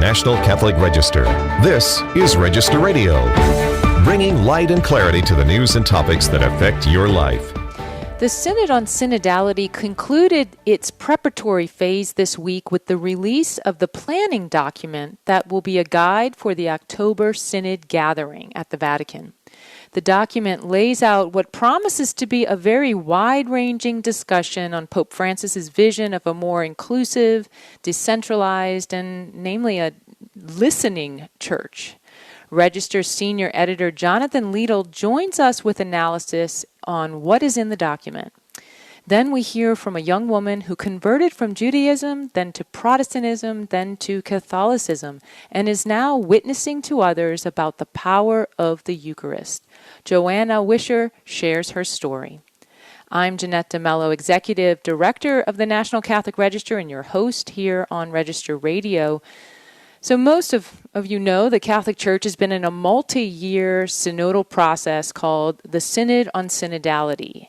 National Catholic Register. This is Register Radio, bringing light and clarity to the news and topics that affect your life. The Synod on Synodality concluded its preparatory phase this week with the release of the planning document that will be a guide for the October Synod gathering at the Vatican. The document lays out what promises to be a very wide-ranging discussion on Pope Francis's vision of a more inclusive, decentralized, and namely a listening church. Register Senior Editor Jonathan Liedl joins us with analysis on what is in the document. Then we hear from a young woman who converted from Judaism, then to Protestantism, then to Catholicism, and is now witnessing to others about the power of the Eucharist. Joanna Wischer shares her story. I'm Jeanette DeMello, Executive Director of the National Catholic Register and your host here on Register Radio. So most of you know the Catholic Church has been in a multi-year synodal process called the Synod on Synodality.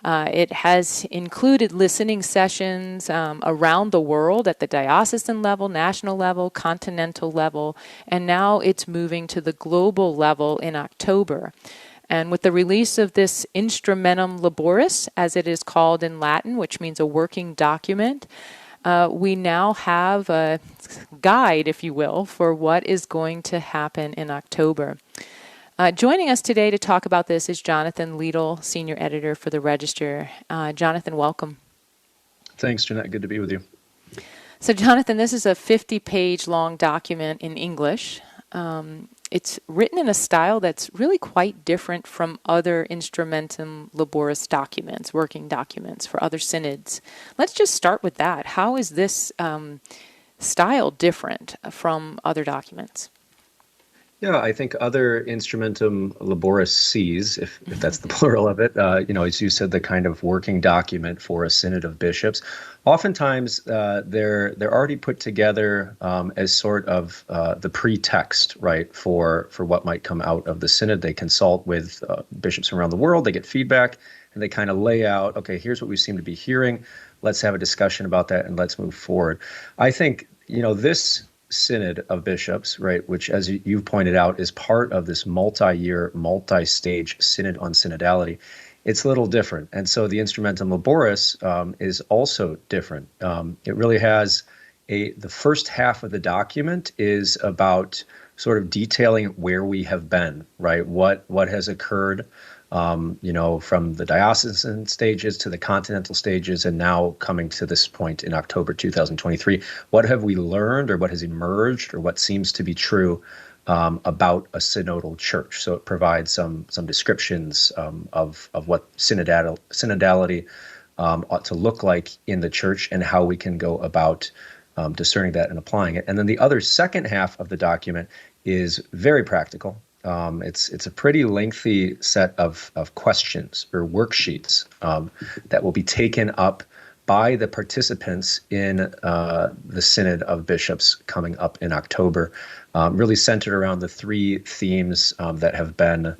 It has included listening sessions around the world at the diocesan level, national level, continental level, and now it's moving to the global level in October. And with the release of this Instrumentum Laboris, as it is called in Latin, which means a working document, we now have a guide, if you will, for what is going to happen in October. Joining us today to talk about this is Jonathan Liedl, Senior Editor for the Register. Jonathan, welcome. Thanks, Jeanette. Good to be with you. So, Jonathan, this is a 50-page long document in English. It's written in a style that's really quite different from other Instrumentum Laboris documents, working documents for other synods. Let's just start with that. How is this style different from other documents? Yeah, I think other Instrumentum Laboris Cs, if that's the plural of it, as you said, the kind of working document for a synod of bishops. Oftentimes, they're already put together as sort of the pretext, right, for what might come out of the synod. They consult with bishops around the world, they get feedback, and they kind of lay out, okay, here's what we seem to be hearing. Let's have a discussion about that, and let's move forward. I think, this Synod of Bishops, right, which, as you've pointed out, is part of this multi-year, multi-stage Synod on Synodality, it's a little different. And so the Instrumentum Laboris is also different. It really has the first half of the document is about sort of detailing where we have been, right, what has occurred, from the diocesan stages to the continental stages, and now coming to this point in October 2023. What have we learned, or what has emerged, or what seems to be true about a synodal church? So it provides some descriptions of what synodality ought to look like in the church, and how we can go about discerning that and applying it. And then the other second half of the document is very practical. It's a pretty lengthy set of questions or worksheets that will be taken up by the participants in the Synod of Bishops coming up in October, really centered around the three themes that have been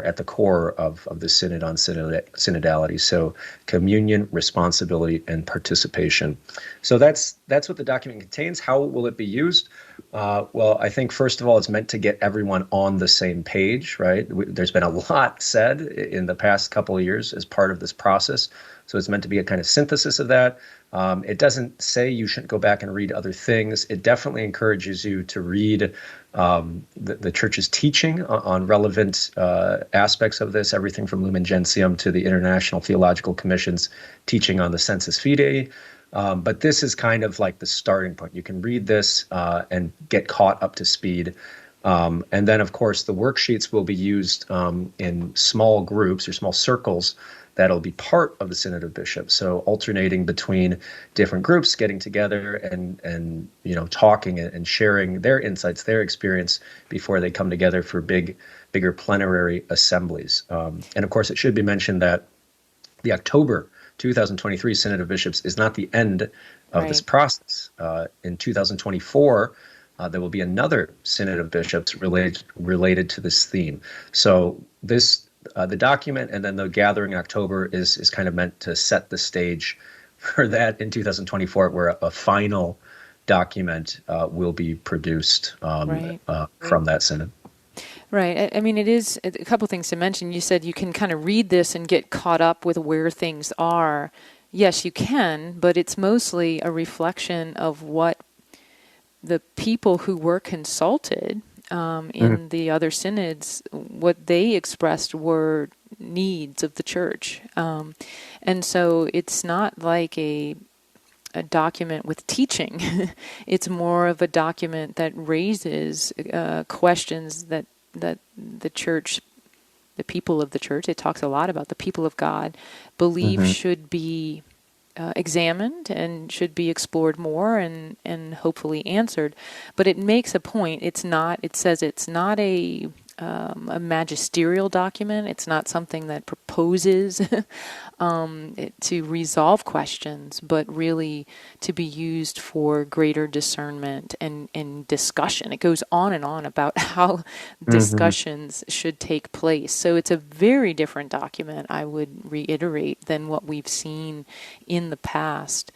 at the core of the Synod on Synodality. So communion, responsibility, and participation. So that's what the document contains. How will it be used? Well, I think, first of all, it's meant to get everyone on the same page, right? There's been a lot said in the past couple of years as part of this process. So it's meant to be a kind of synthesis of that. It doesn't say you shouldn't go back and read other things. It definitely encourages you to read the Church's teaching on relevant aspects of this, everything from Lumen Gentium to the International Theological Commission's teaching on the Sensus Fidei. But this is kind of like the starting point. You can read this and get caught up to speed. And then, of course, the worksheets will be used in small groups or small circles that'll be part of the Synod of Bishops. So alternating between different groups, getting together and talking and sharing their insights, their experience before they come together for bigger plenary assemblies. And of course, it should be mentioned that the October 2023 Synod of Bishops is not the end of this process. In 2024, there will be another Synod of Bishops related to this theme. So the document and then the gathering in October is kind of meant to set the stage for that in 2024, where a final document will be produced Right. from that synod. Right. I mean, it is a couple things to mention. You said you can kind of read this and get caught up with where things are. Yes, you can, but it's mostly a reflection of what the people who were consulted in the other synods, what they expressed were needs of the church. And so it's not like a document with teaching. It's more of a document that raises questions that the church, the people of the church, it talks a lot about the people of God, believe should be examined and should be explored more and hopefully answered. But it makes a point. It says it's not a magisterial document. It's not something that proposes to resolve questions, but really to be used for greater discernment and discussion. It goes on and on about how discussions should take place. So it's a very different document, I would reiterate, than what we've seen in the past.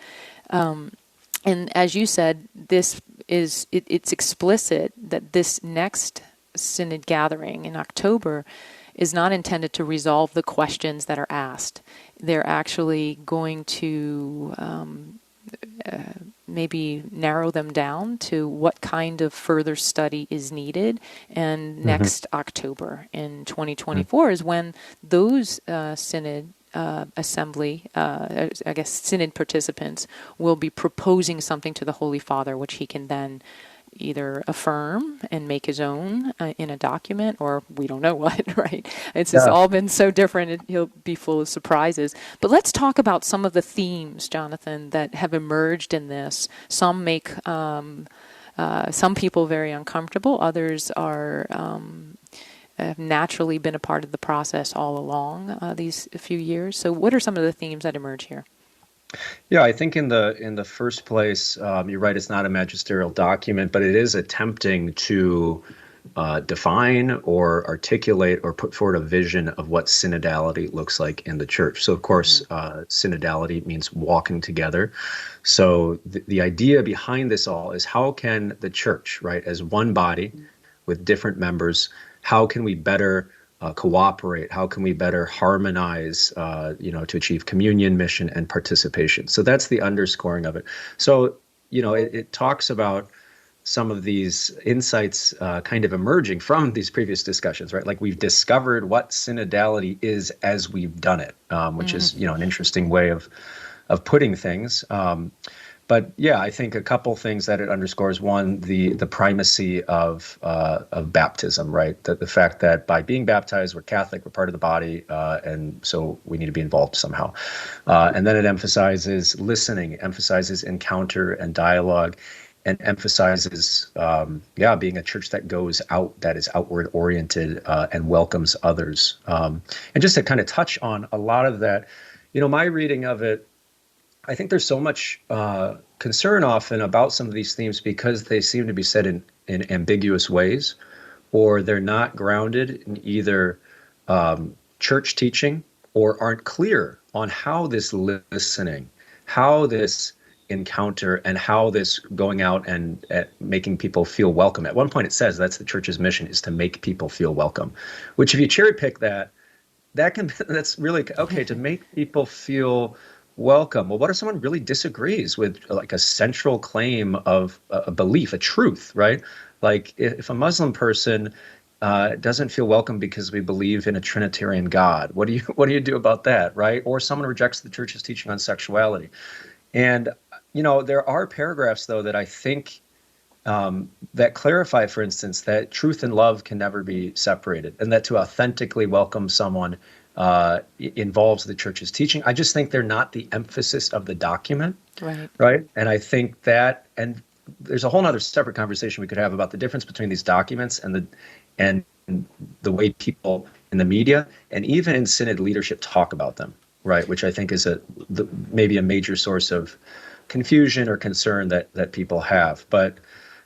And as you said, it's explicit that this next synod gathering in October is not intended to resolve the questions that are asked. They're actually going to maybe narrow them down to what kind of further study is needed. And next October in 2024 is when those synod assembly, I guess synod participants, will be proposing something to the Holy Father, which he can then either affirm and make his own in a document, or we don't know what, right? It's just all been so different, he'll be full of surprises. But let's talk about some of the themes, Jonathan, that have emerged in this. Some make some people very uncomfortable, others are have naturally been a part of the process all along these few years. So what are some of the themes that emerge here? Yeah, I think in the first place, you're right, it's not a magisterial document, but it is attempting to define or articulate or put forward a vision of what synodality looks like in the church. So, of course, synodality means walking together. So the idea behind this all is, how can the church, right, as one body with different members, how can we better cooperate? How can we better harmonize, to achieve communion, mission, and participation? So that's the underscoring of it. So, it talks about some of these insights kind of emerging from these previous discussions, right? Like, we've discovered what synodality is as we've done it, which is, an interesting way of putting things. But yeah, I think a couple things that it underscores. One, the primacy of baptism, right? The fact that by being baptized, we're Catholic, we're part of the body, and so we need to be involved somehow. And then it emphasizes listening, emphasizes encounter and dialogue, and emphasizes, being a church that goes out, that is outward oriented and welcomes others. And just to kind of touch on a lot of that, my reading of it, I think there's so much concern often about some of these themes because they seem to be said in ambiguous ways, or they're not grounded in either church teaching or aren't clear on how this listening, how this encounter, and how this going out and making people feel welcome. At one point it says that's the church's mission, is to make people feel welcome, which if you cherry pick that's really okay, to make people feel welcome. Well, what if someone really disagrees with like a central claim of a belief, a truth, right? Like if a Muslim person doesn't feel welcome because we believe in a Trinitarian God, what do you do about that, right? Or someone rejects the church's teaching on sexuality. And, there are paragraphs, though, that I think that clarify, for instance, that truth and love can never be separated, and that to authentically welcome someone involves the church's teaching. I just think they're not the emphasis of the document, right? And I think that, and there's a whole other separate conversation we could have about the difference between these documents and the way people in the media and even in synod leadership talk about them, right? Which I think is maybe a major source of confusion or concern that people have. But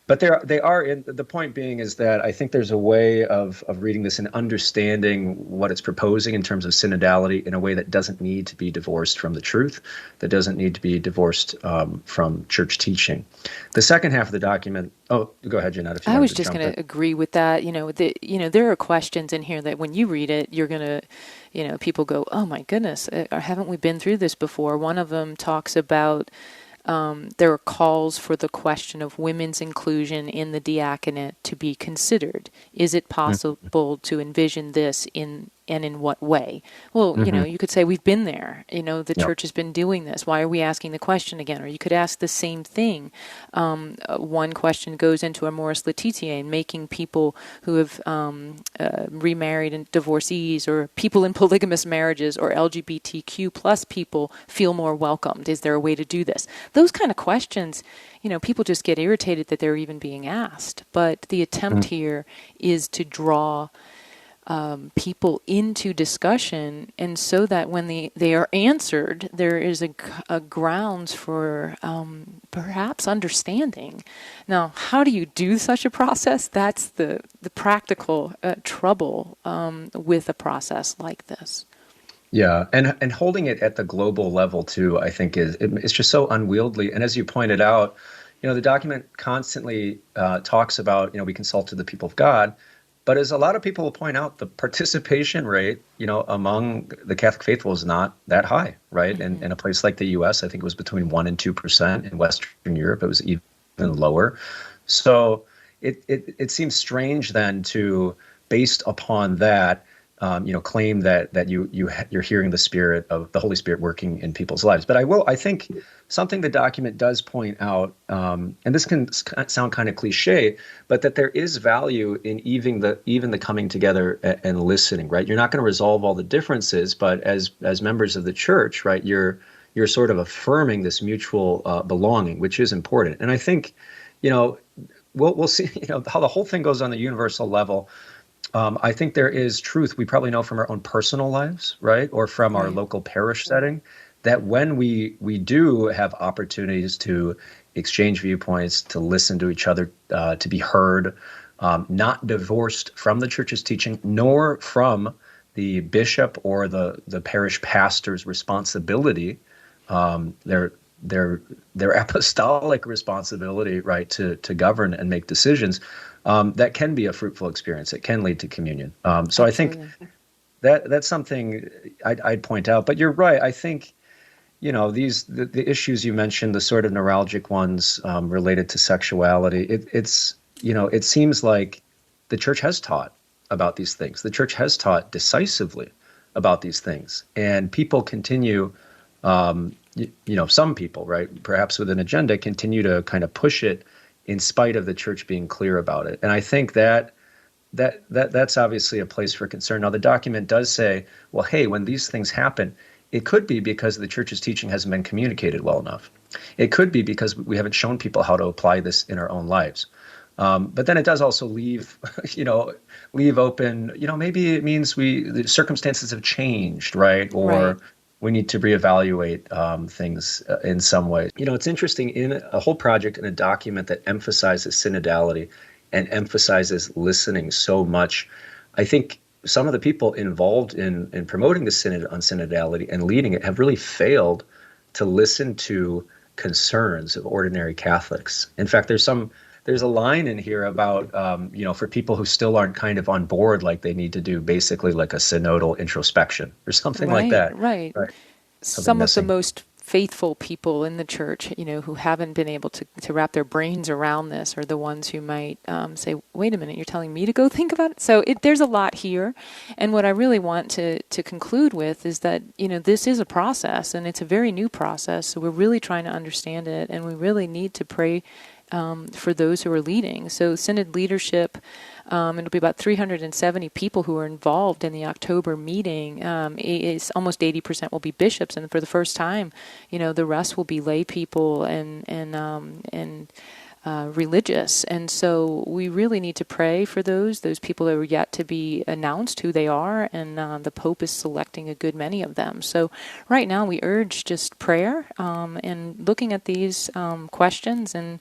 But they are in the point being is that I think there's a way of reading this and understanding what it's proposing in terms of synodality in a way that doesn't need to be divorced from the truth, that doesn't need to be divorced from church teaching. The second half of the document. Oh, go ahead, Jeanette. If you I wanted was to just jump going in. to agree with that. There are questions in here that when you read it, you're going to, people go, "Oh my goodness, haven't we been through this before?" One of them talks about. There are calls for the question of women's inclusion in the diaconate to be considered. Is it possible to envision this in what way? Well, you could say we've been there. The church has been doing this. Why are we asking the question again? Or you could ask the same thing. One question goes into Amoris Laetitia, making people who have remarried and divorcees or people in polygamous marriages or LGBTQ plus people feel more welcomed. Is there a way to do this? Those kind of questions, people just get irritated that they're even being asked. But the attempt here is to draw people into discussion, and so that when they are answered, there is a grounds for perhaps understanding. Now, how do you do such a process? That's the practical trouble with a process like this. Yeah, and holding it at the global level too, I think it's just so unwieldy. And as you pointed out, the document constantly talks about, we consulted the people of God. But as a lot of people will point out, the participation rate, among the Catholic faithful is not that high, right? Mm-hmm. And in a place like the U.S., I think it was between 1% and 2%. In Western Europe, it was even lower. So it seems strange then to, based upon that, claim that you're hearing the Spirit of the Holy Spirit working in people's lives. But I think something the document does point out, and this can sound kind of cliche, but that there is value in even the coming together and listening, right? You're not going to resolve all the differences, but as members of the church, right, you're sort of affirming this mutual belonging, which is important. And I think, we'll see, how the whole thing goes on the universal level. I think there is truth we probably know from our own personal lives, right, or from our local parish setting, that when we do have opportunities to exchange viewpoints, to listen to each other, to be heard, not divorced from the church's teaching, nor from the bishop or the parish pastor's responsibility, their apostolic responsibility, right, to govern and make decisions. That can be a fruitful experience. It can lead to communion. So I think that's something I'd point out. But you're right. I think, the issues you mentioned, the sort of neuralgic ones related to sexuality, it seems like the church has taught about these things. The church has taught decisively about these things. And people continue, some people, right, perhaps with an agenda, continue to kind of push it in spite of the church being clear about it. And I think that's obviously a place for concern. Now, the document does say, well, hey, when these things happen, it could be because the church's teaching hasn't been communicated well enough. It could be because we haven't shown people how to apply this in our own lives. But then it does also leave open, maybe it means the circumstances have changed, right? Or we need to reevaluate things in some way. It's interesting, in a whole project, in a document that emphasizes synodality and emphasizes listening so much, I think some of the people involved in promoting the synod on synodality and leading it have really failed to listen to concerns of ordinary Catholics. In fact, there's a line in here about, for people who still aren't kind of on board, like they need to do basically like a synodal introspection or something like that. Right. Some of the most faithful people in the church, who haven't been able to wrap their brains around this are the ones who might say, wait a minute, you're telling me to go think about it? So there's a lot here. And what I really want to conclude with is that, this is a process, and it's a very new process. So we're really trying to understand it, and we really need to pray for those who are leading. So Synod leadership, it'll be about 370 people who are involved in the October meeting. It's almost 80% will be bishops, and for the first time, the rest will be lay people and religious. And so we really need to pray for those people that are yet to be announced who they are, and the Pope is selecting a good many of them. So right now we urge just prayer and looking at these questions and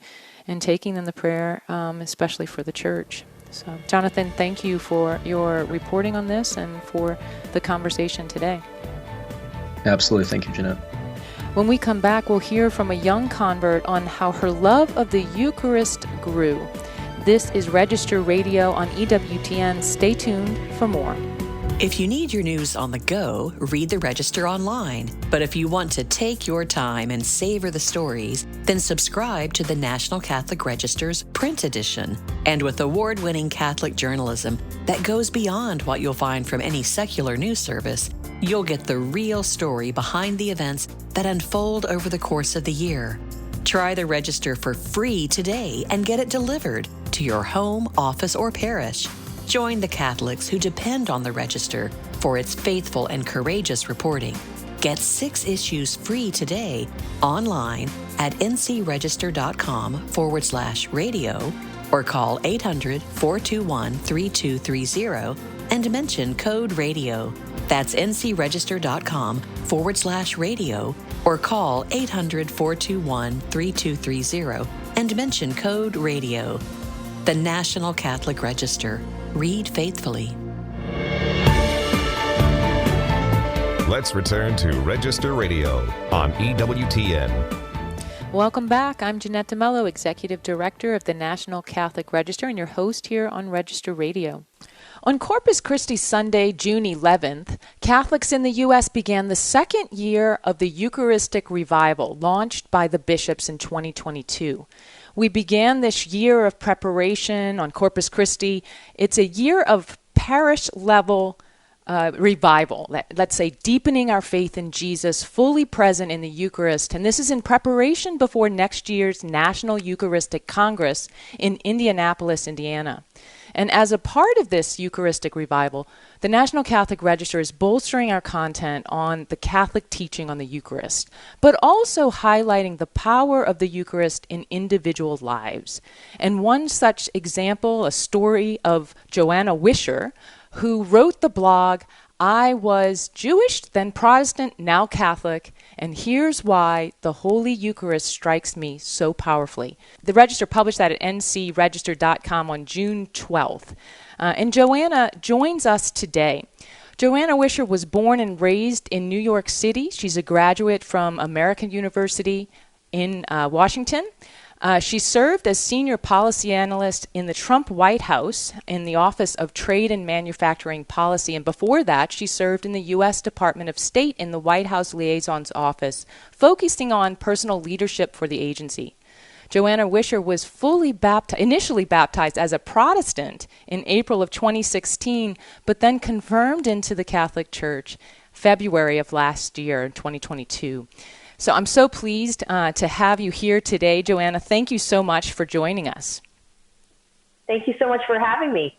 taking them to prayer, especially for the Church. So Jonathan, thank you for your reporting on this and for the conversation today. Absolutely. Thank you, Jeanette. When we come back, we'll hear from a young convert on how her love of the Eucharist grew. This is Register Radio on EWTN. Stay tuned for more. If you need your news on the go, read the Register online. But if you want to take your time and savor the stories, then subscribe to the National Catholic Register's print edition. And with award-winning Catholic journalism that goes beyond what you'll find from any secular news service, you'll get the real story behind the events that unfold over the course of the year. Try the Register for free today and get it delivered to your home, office, or parish. Join the Catholics who depend on the Register for its faithful and courageous reporting. Get 6 issues free today online at ncregister.com/radio or call 800-421-3230 and mention code radio. That's ncregister.com/radio or call 800-421-3230 and mention code radio. The National Catholic Register. Read faithfully. Let's return to Register Radio on EWTN. Welcome back. I'm Jeanette DeMello, Executive Director of the National Catholic Register, and your host here on Register Radio. On Corpus Christi Sunday, June 11th, Catholics in the U.S. began the second year of the Eucharistic Revival, launched by the bishops in 2022. We began this year of preparation on Corpus Christi. It's a year of parish-level revival, let's say deepening our faith in Jesus, fully present in the Eucharist. And this is in preparation before next year's National Eucharistic Congress in Indianapolis, Indiana. And as a part of this Eucharistic revival, the National Catholic Register is bolstering our content on the Catholic teaching on the Eucharist, but also highlighting the power of the Eucharist in individual lives. And one such example, a story of Joanna Wischer, who wrote the blog, "I was Jewish, then Protestant, now Catholic, and here's why the Holy Eucharist strikes me so powerfully." The Register published that at ncregister.com on June 12th. And Joanna joins us today. Joanna Wischer was born and raised in New York City. She's a graduate from American University in Washington. She served as senior policy analyst in the Trump White House in the Office of Trade and Manufacturing Policy, and before that she served in the U.S. Department of State in the White House Liaison's Office, focusing on personal leadership for the agency. Joanna Wischer was initially baptized as a Protestant in April of 2016, but then confirmed into the Catholic Church February of last year, 2022. So I'm so pleased to have you here today, Joanna. Thank you so much for joining us. Thank you so much for having me.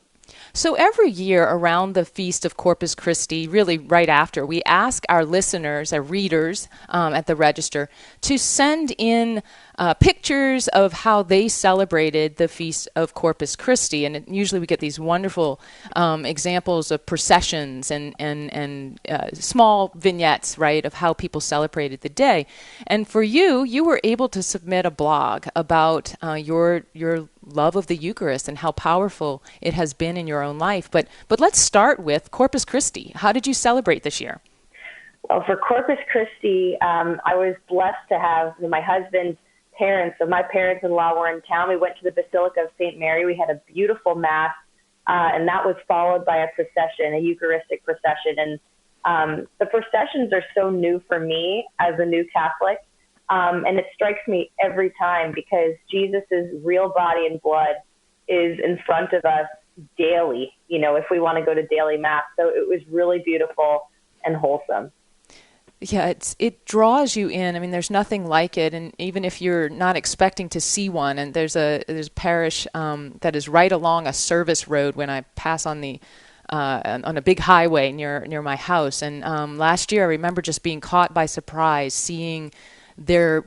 So every year around the Feast of Corpus Christi, really right after, we ask our listeners, our readers at the Register, to send in pictures of how they celebrated the Feast of Corpus Christi. And usually we get these wonderful examples of processions and small vignettes, right, of how people celebrated the day. And for you were able to submit a blog about your love of the Eucharist and how powerful it has been in your own life. But let's start with Corpus Christi. How did you celebrate this year? Well, for Corpus Christi, I was blessed to have my husband's parents. So my parents-in-law were in town. We went to the Basilica of St. Mary. We had a beautiful Mass, and that was followed by a procession, a Eucharistic procession. And the processions are so new for me as a new Catholic. And it strikes me every time because Jesus' real body and blood is in front of us daily, if we want to go to daily Mass. So it was really beautiful and wholesome. Yeah, it draws you in. I mean, there's nothing like it. And even if you're not expecting to see one, and there's a parish that is right along a service road when I pass on a big highway near my house. And last year, I remember just being caught by surprise, seeing their,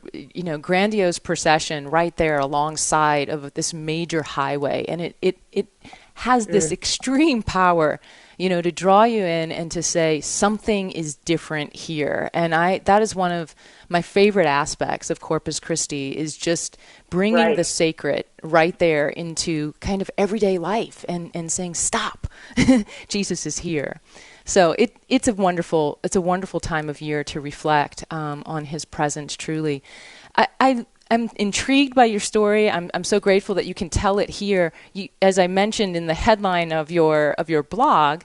grandiose procession right there alongside of this major highway. And it has this extreme power, to draw you in and to say something is different here. And that is one of my favorite aspects of Corpus Christi, is just bringing the sacred right there into kind of everyday life and saying, stop, Jesus is here. So it's a wonderful time of year to reflect on his presence. Truly, I'm intrigued by your story. I'm so grateful that you can tell it here. As I mentioned in the headline of your blog,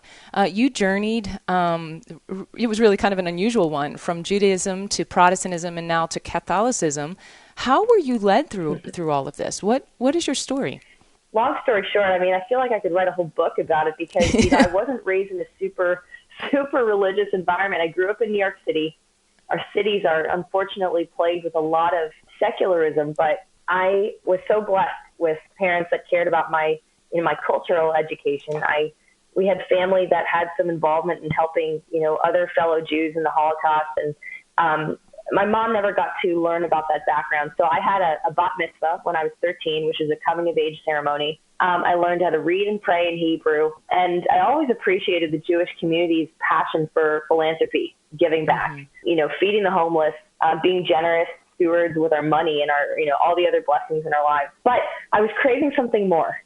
you journeyed. It was really kind of an unusual one, from Judaism to Protestantism and now to Catholicism. How were you led through all of this? What is your story? Long story short, I feel like I could write a whole book about it, because I wasn't raised in a super religious environment. I grew up in New York City. Our cities are unfortunately plagued with a lot of secularism, but I was so blessed with parents that cared about my cultural education. We had family that had some involvement in helping, other fellow Jews in the Holocaust. And my mom never got to learn about that background. So I had a bat mitzvah when I was 13, which is a coming of age ceremony. I learned how to read and pray in Hebrew. And I always appreciated the Jewish community's passion for philanthropy, giving back, feeding the homeless, being generous stewards with our money and our, all the other blessings in our lives. But I was craving something more.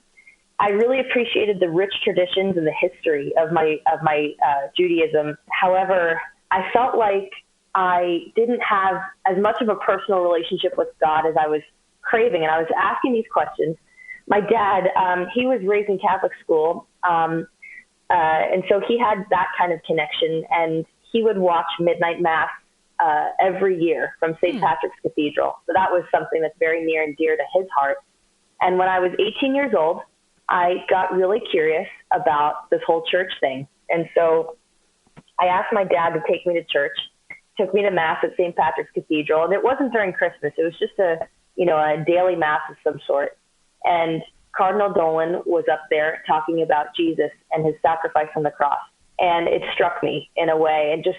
I really appreciated the rich traditions and the history of my Judaism. However, I felt like I didn't have as much of a personal relationship with God as I was craving. And I was asking these questions. My dad, he was raised in Catholic school. And so he had that kind of connection, and he would watch midnight mass every year from St. Patrick's Cathedral. So that was something that's very near and dear to his heart. And when I was 18 years old, I got really curious about this whole church thing. And so I asked my dad to take me to church, took me to mass at St. Patrick's Cathedral. And it wasn't during Christmas. It was just a daily mass of some sort. And Cardinal Dolan was up there talking about Jesus and his sacrifice on the cross. And it struck me in a way, and just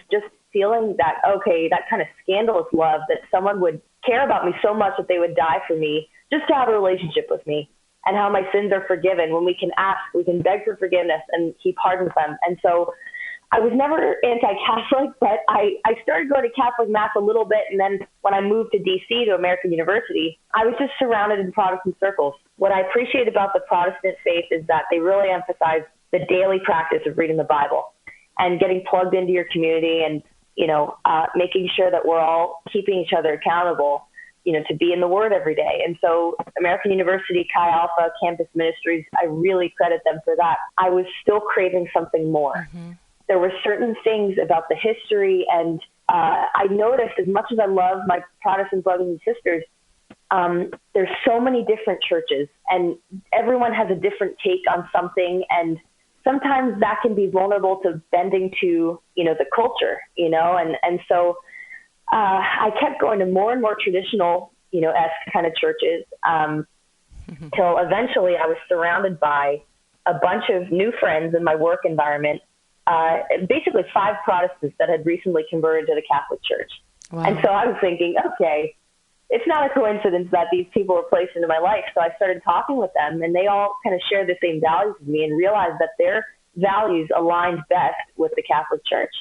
feeling that, okay, that kind of scandalous love, that someone would care about me so much that they would die for me just to have a relationship with me, and how my sins are forgiven when we can ask, we can beg for forgiveness, and he pardons them. And so I was never anti-Catholic, but I started going to Catholic Mass a little bit. And then when I moved to D.C. to American University, I was just surrounded in Protestant circles. What I appreciate about the Protestant faith is that they really emphasize the daily practice of reading the Bible and getting plugged into your community, and, making sure that we're all keeping each other accountable, to be in the Word every day. And so American University, Chi Alpha, Campus Ministries, I really credit them for that. I was still craving something more. Mm-hmm. There were certain things about the history, and I noticed, as much as I love my Protestant brothers and sisters, there's so many different churches, and everyone has a different take on something, and sometimes that can be vulnerable to bending to, the culture, and so I kept going to more and more traditional, esque kind of churches, till eventually I was surrounded by a bunch of new friends in my work environment, basically 5 Protestants that had recently converted to the Catholic Church. Wow. And so I was thinking, okay, it's not a coincidence that these people were placed into my life. So I started talking with them, and they all kind of shared the same values as me, and realized that their values aligned best with the Catholic Church.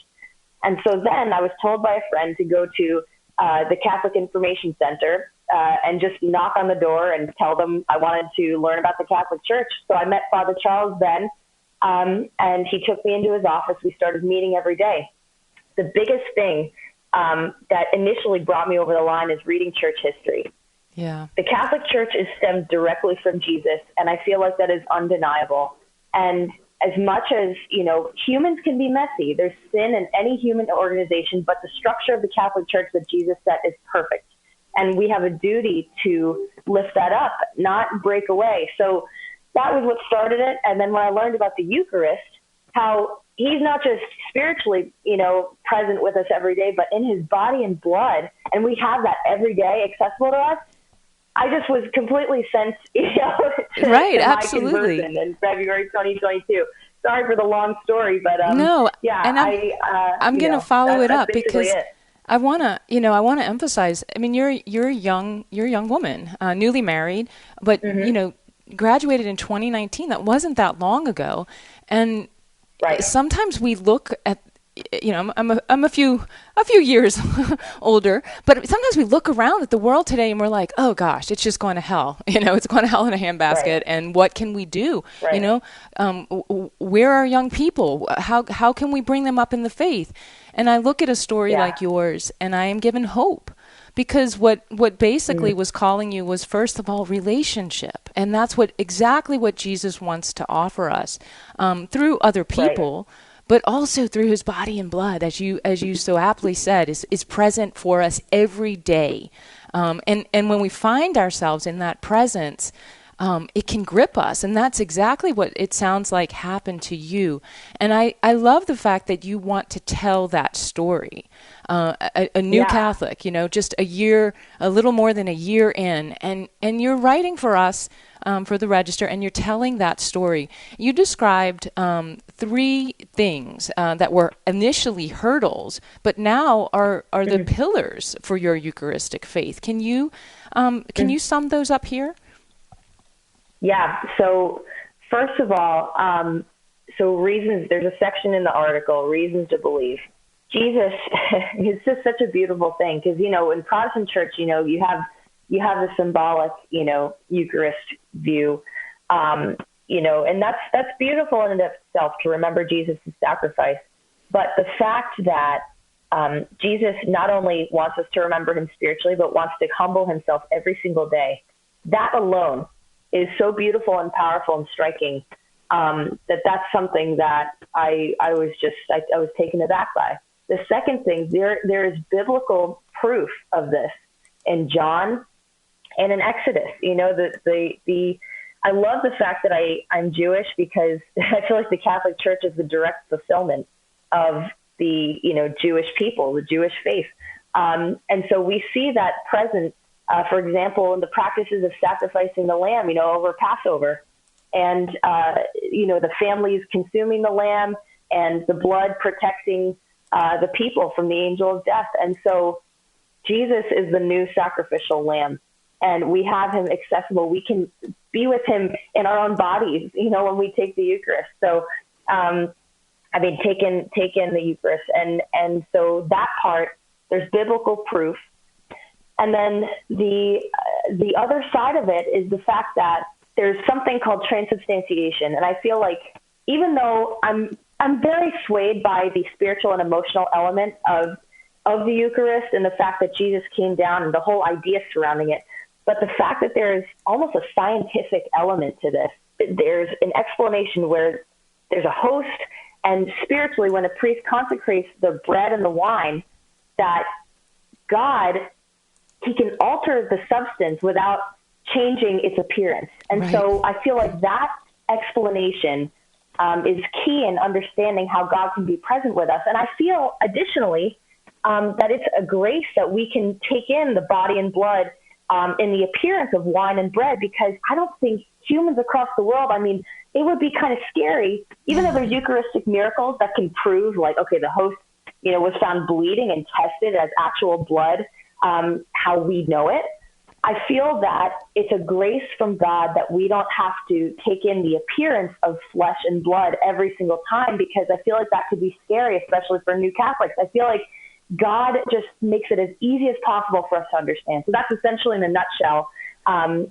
And so then I was told by a friend to go to the Catholic Information Center and just knock on the door and tell them I wanted to learn about the Catholic Church. So I met Father Charles then, and he took me into his office. We started meeting every day. The biggest thing that initially brought me over the line is reading church history. Yeah. The Catholic Church is stemmed directly from Jesus, and I feel like that is undeniable. And as much as, humans can be messy, there's sin in any human organization, but the structure of the Catholic Church that Jesus set is perfect. And we have a duty to lift that up, not break away. So that was what started it. And then when I learned about the Eucharist, how he's not just spiritually, present with us every day, but in his body and blood, and we have that every day accessible to us, I just was completely sent, to right, my absolutely. conversion in February 2022. Sorry for the long story, but no, yeah, and I'm going to follow it up because I want to emphasize, I mean, you're a young woman, newly married, but, graduated in 2019. That wasn't that long ago. And Right. sometimes we look at, I'm a few years older, but sometimes we look around at the world today and we're like, oh gosh, it's just going to hell. It's going to hell in a handbasket. Right. And what can we do? Right. Where are young people? How can we bring them up in the faith? And I look at a story like yours and I am given hope. Because what basically was calling you was, first of all, relationship. And that's exactly what Jesus wants to offer us through other people, but also through his body and blood, as you so aptly said, is present for us every day. And when we find ourselves in that presence, it can grip us. And that's exactly what it sounds like happened to you. And I love the fact that you want to tell that story. A new Catholic, just a little more than a year in, and you're writing for us, for the Register, and you're telling that story. You described 3 things that were initially hurdles, but now are the pillars for your Eucharistic faith. Can you sum those up here? Yeah. So first of all, so reasons. There's a section in the article, reasons to believe. Jesus is just such a beautiful thing because, in Protestant church, you have the symbolic, Eucharist view, and that's beautiful in and of itself to remember Jesus' sacrifice. But the fact that Jesus not only wants us to remember him spiritually, but wants to humble himself every single day, that alone is so beautiful and powerful and striking that's something that I was taken aback by. The second thing, there is biblical proof of this in John and in Exodus. I love the fact that I'm Jewish because I feel like the Catholic Church is the direct fulfillment of the Jewish people, the Jewish faith, and so we see that present. For example, in the practices of sacrificing the lamb, over Passover, and the families consuming the lamb and the blood protecting the people from the angel of death. And so Jesus is the new sacrificial lamb, and we have him accessible. We can be with him in our own bodies, when we take the Eucharist. So, taking the Eucharist. And so that part, there's biblical proof. And then the other side of it is the fact that there's something called transubstantiation. And I feel like even though I'm very swayed by the spiritual and emotional element of the Eucharist and the fact that Jesus came down and the whole idea surrounding it, but the fact that there's almost a scientific element to this. There's an explanation where there's a host, and spiritually, when a priest consecrates the bread and the wine, that God, he can alter the substance without changing its appearance. And so I feel like that explanation is key in understanding how God can be present with us. And I feel additionally that it's a grace that we can take in the body and blood in the appearance of wine and bread, because I don't think humans across the world, it would be kind of scary, even though there's Eucharistic miracles that can prove like, okay, the host, was found bleeding and tested as actual blood, how we know it. I feel that it's a grace from God that we don't have to take in the appearance of flesh and blood every single time, because I feel like that could be scary, especially for new Catholics. I feel like God just makes it as easy as possible for us to understand. So that's essentially, in a nutshell, how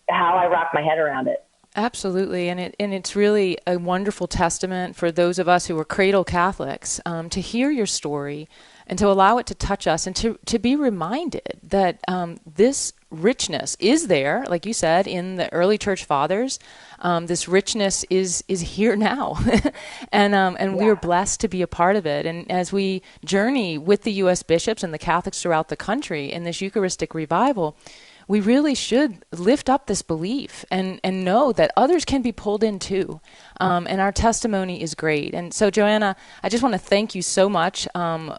I wrap my head around it. Absolutely, and it's really a wonderful testament for those of us who are cradle Catholics to hear your story and to allow it to touch us and to be reminded that this richness is there, like you said, in the early church fathers. This richness is here now, and we are blessed to be a part of it. And as we journey with the U.S. bishops and the Catholics throughout the country in this Eucharistic revival, we really should lift up this belief and know that others can be pulled in too. And our testimony is great. And so, Joanna, I just want to thank you so much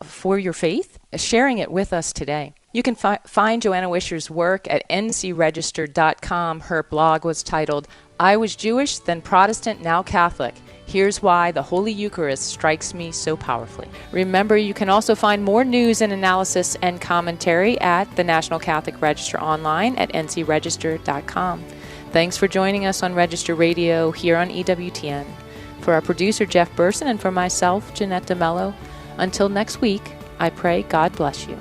for your faith, sharing it with us today. You can find Joanna Wischer's work at ncregister.com. Her blog was titled, I Was Jewish, Then Protestant, Now Catholic. Here's why the Holy Eucharist strikes me so powerfully. Remember, you can also find more news and analysis and commentary at the National Catholic Register online at ncregister.com. Thanks for joining us on Register Radio here on EWTN. For our producer, Jeff Burson, and for myself, Jeanette DeMello, until next week, I pray God bless you.